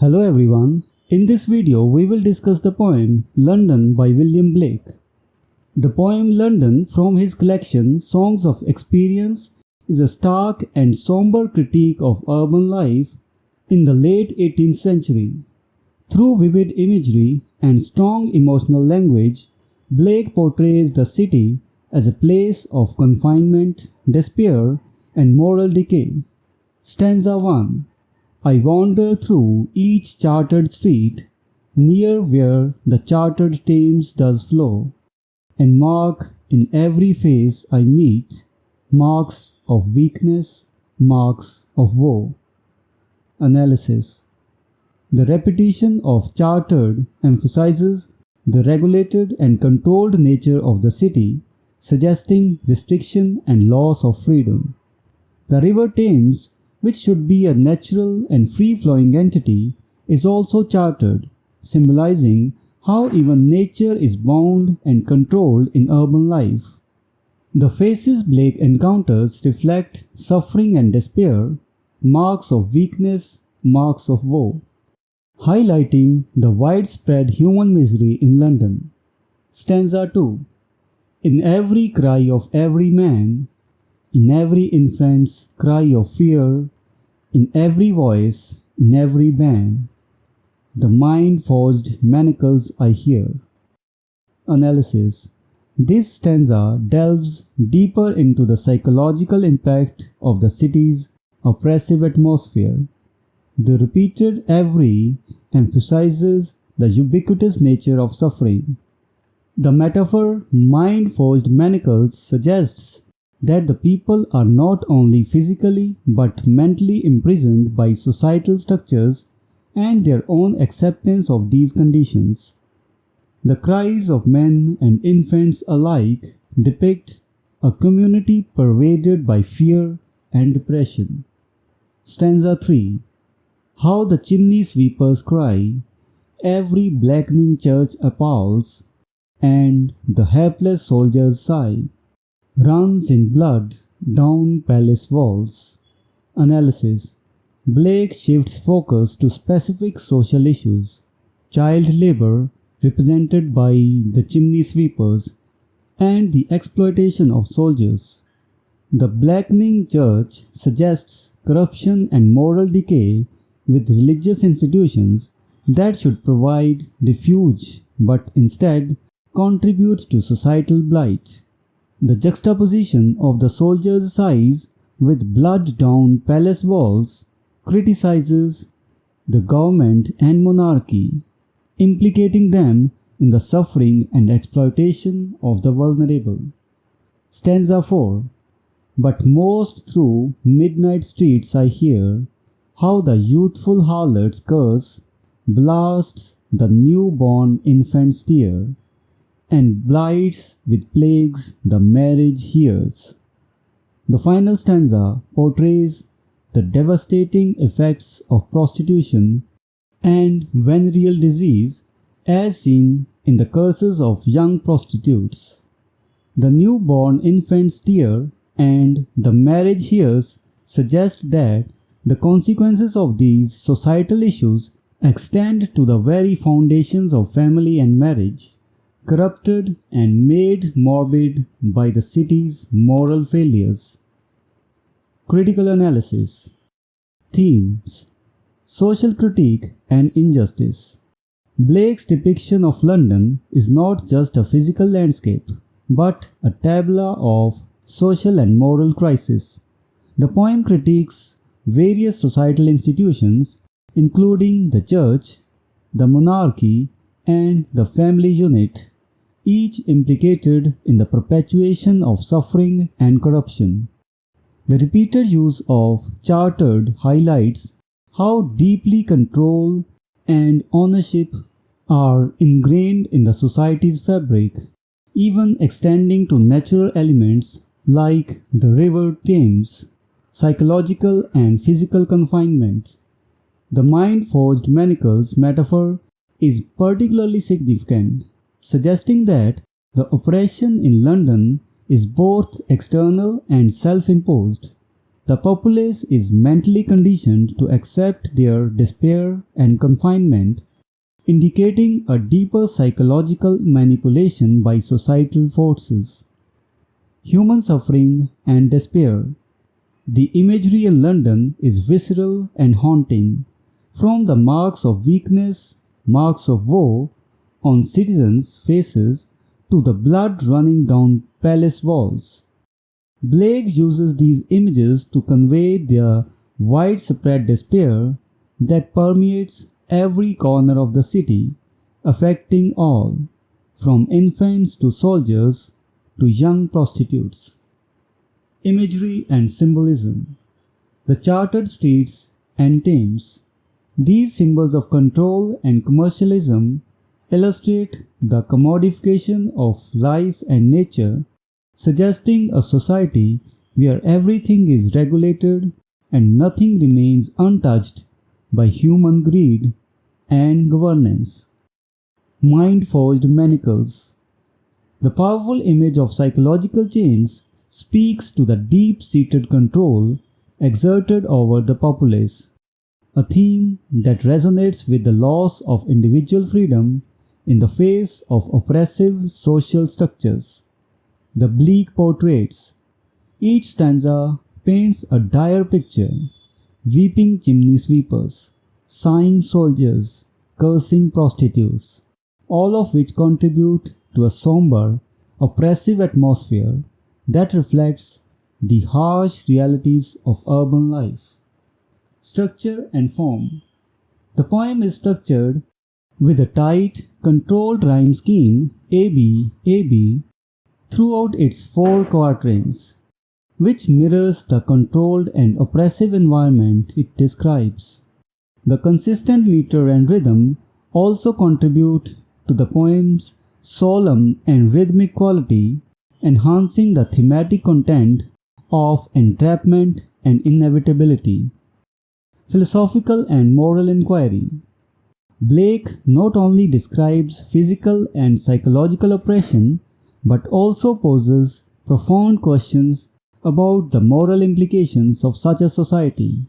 Hello everyone, in this video we will discuss the poem London by William Blake. The poem London from his collection Songs of Experience is a stark and somber critique of urban life in the late 18th century. Through vivid imagery and strong emotional language, Blake portrays the city as a place of confinement, despair, and moral decay. Stanza 1. I wander through each chartered street, near where the chartered Thames does flow, and mark in every face I meet marks of weakness, marks of woe. Analysis. The repetition of chartered emphasizes the regulated and controlled nature of the city, suggesting restriction and loss of freedom. The river Thames, which should be a natural and free-flowing entity, is also chartered, symbolizing how even nature is bound and controlled in urban life. The faces Blake encounters reflect suffering and despair, marks of weakness, marks of woe, highlighting the widespread human misery in London. Stanza 2. In every cry of every man, in every infant's cry of fear, in every voice, in every band, the mind-forged manacles I hear. Analysis. This stanza delves deeper into the psychological impact of the city's oppressive atmosphere. The repeated every emphasizes the ubiquitous nature of suffering. The metaphor mind-forged manacles suggests that the people are not only physically but mentally imprisoned by societal structures and their own acceptance of these conditions. The cries of men and infants alike depict a community pervaded by fear and depression. Stanza 3. How the chimney sweepers cry, every blackening church appalls, and the helpless soldiers sigh, runs in blood down palace walls. Analysis. Blake shifts focus to specific social issues. Child labor, represented by the chimney sweepers, and the exploitation of soldiers. The blackening church suggests corruption and moral decay with religious institutions that should provide refuge but instead contribute to societal blight. The juxtaposition of the soldiers' sighs with blood down palace walls criticizes the government and monarchy, implicating them in the suffering and exploitation of the vulnerable. Stanza 4. But most through midnight streets I hear how the youthful harlot's curse blasts the newborn infant's tear, and blights with plagues the marriage years. The final stanza portrays the devastating effects of prostitution and venereal disease as seen in the curses of young prostitutes. The newborn infant's tear and the marriage years suggest that the consequences of these societal issues extend to the very foundations of family and marriage, corrupted and made morbid by the city's moral failures. Critical analysis. Themes: social critique and injustice. Blake's depiction of London is not just a physical landscape, but a tableau of social and moral crisis. The poem critiques various societal institutions, including the church, the monarchy, and the family unit, each implicated in the perpetuation of suffering and corruption. The repeated use of chartered highlights how deeply control and ownership are ingrained in the society's fabric, even extending to natural elements like the river Thames, psychological and physical confinement. The mind-forged manacles metaphor is particularly significant, suggesting that the oppression in London is both external and self-imposed. The populace is mentally conditioned to accept their despair and confinement, indicating a deeper psychological manipulation by societal forces. Human suffering and despair. The imagery in London is visceral and haunting, from the marks of weakness, marks of woe on citizens' faces to the blood running down palace walls. Blake uses these images to convey the widespread despair that permeates every corner of the city, affecting all, from infants to soldiers to young prostitutes. Imagery and symbolism. The chartered streets and Thames. These symbols of control and commercialism illustrate the commodification of life and nature, suggesting a society where everything is regulated and nothing remains untouched by human greed and governance. Mind-forged manacles. The powerful image of psychological chains speaks to the deep-seated control exerted over the populace, a theme that resonates with the loss of individual freedom in the face of oppressive social structures. The bleak portraits. Each stanza paints a dire picture: weeping chimney sweepers, sighing soldiers, cursing prostitutes, all of which contribute to a somber, oppressive atmosphere that reflects the harsh realities of urban life. Structure and form. The poem is structured with a tight, controlled rhyme scheme AB, AB throughout its 4 quatrains, which mirrors the controlled and oppressive environment it describes. The consistent meter and rhythm also contribute to the poem's solemn and rhythmic quality, enhancing the thematic content of entrapment and inevitability. Philosophical and moral inquiry. Blake not only describes physical and psychological oppression, but also poses profound questions about the moral implications of such a society.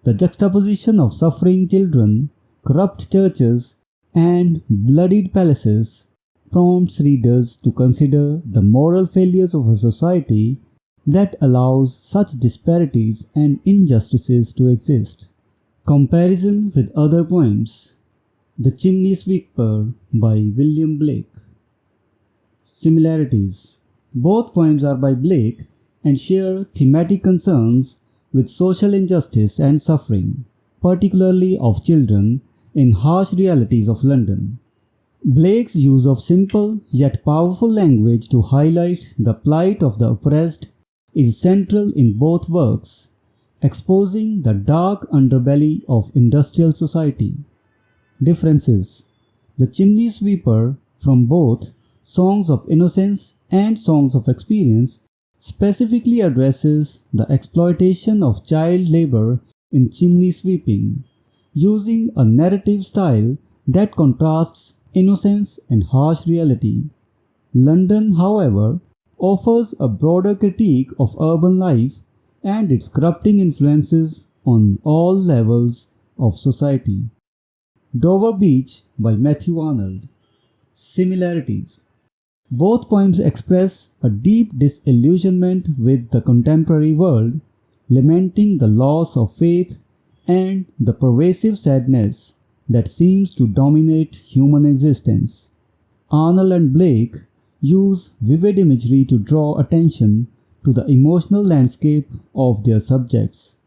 The juxtaposition of suffering children, corrupt churches, and bloodied palaces prompts readers to consider the moral failures of a society that allows such disparities and injustices to exist. Comparison with other poems. The Chimney Sweeper by William Blake. Similarities. Both poems are by Blake and share thematic concerns with social injustice and suffering, particularly of children, in harsh realities of London. Blake's use of simple yet powerful language to highlight the plight of the oppressed is central in both works, exposing the dark underbelly of industrial society. Differences. The Chimney Sweeper, from both Songs of Innocence and Songs of Experience, specifically addresses the exploitation of child labor in chimney sweeping, using a narrative style that contrasts innocence and harsh reality. London, however, offers a broader critique of urban life and its corrupting influences on all levels of society. Dover Beach by Matthew Arnold. Similarities. Both poems express a deep disillusionment with the contemporary world, lamenting the loss of faith and the pervasive sadness that seems to dominate human existence. Arnold and Blake use vivid imagery to draw attention to the emotional landscape of their subjects,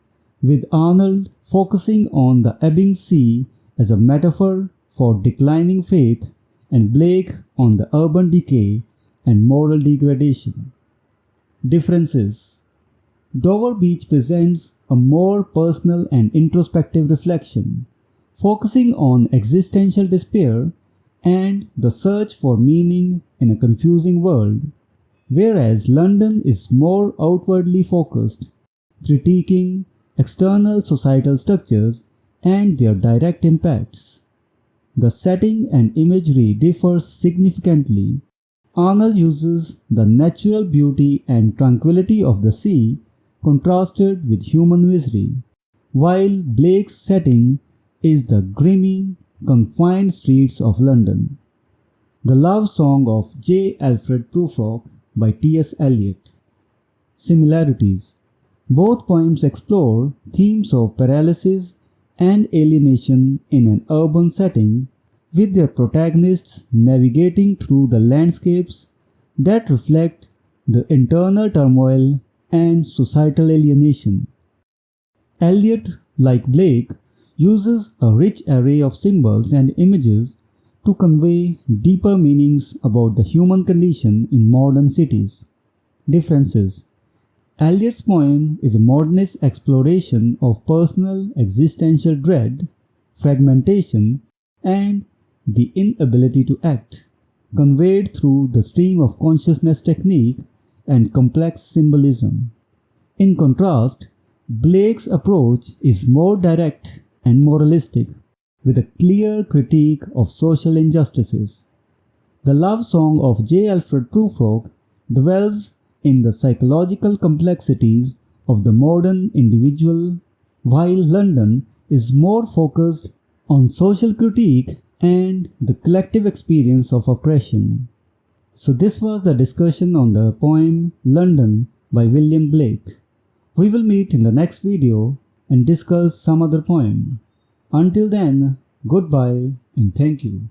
with Arnold focusing on the ebbing sea as a metaphor for declining faith and Blake on the urban decay and moral degradation. Differences. Dover Beach presents a more personal and introspective reflection, focusing on existential despair and the search for meaning in a confusing world, whereas London is more outwardly focused, critiquing external societal structures and their direct impacts. The setting and imagery differ significantly. Arnold uses the natural beauty and tranquility of the sea contrasted with human misery, while Blake's setting is the grimy, confined streets of London. The Love Song of J. Alfred Prufrock by T.S. Eliot. Similarities. Both poems explore themes of paralysis and alienation in an urban setting, with their protagonists navigating through the landscapes that reflect the internal turmoil and societal alienation. Eliot, like Blake, uses a rich array of symbols and images to convey deeper meanings about the human condition in modern cities. Differences. Eliot's poem is a modernist exploration of personal existential dread, fragmentation, and the inability to act, conveyed through the stream of consciousness technique and complex symbolism. In contrast, Blake's approach is more direct and moralistic, with a clear critique of social injustices. The Love Song of J. Alfred Prufrock dwells in the psychological complexities of the modern individual, while London is more focused on social critique and the collective experience of oppression. So this was the discussion on the poem London by William Blake. We will meet in the next video and discuss some other poem. Until then, goodbye and thank you.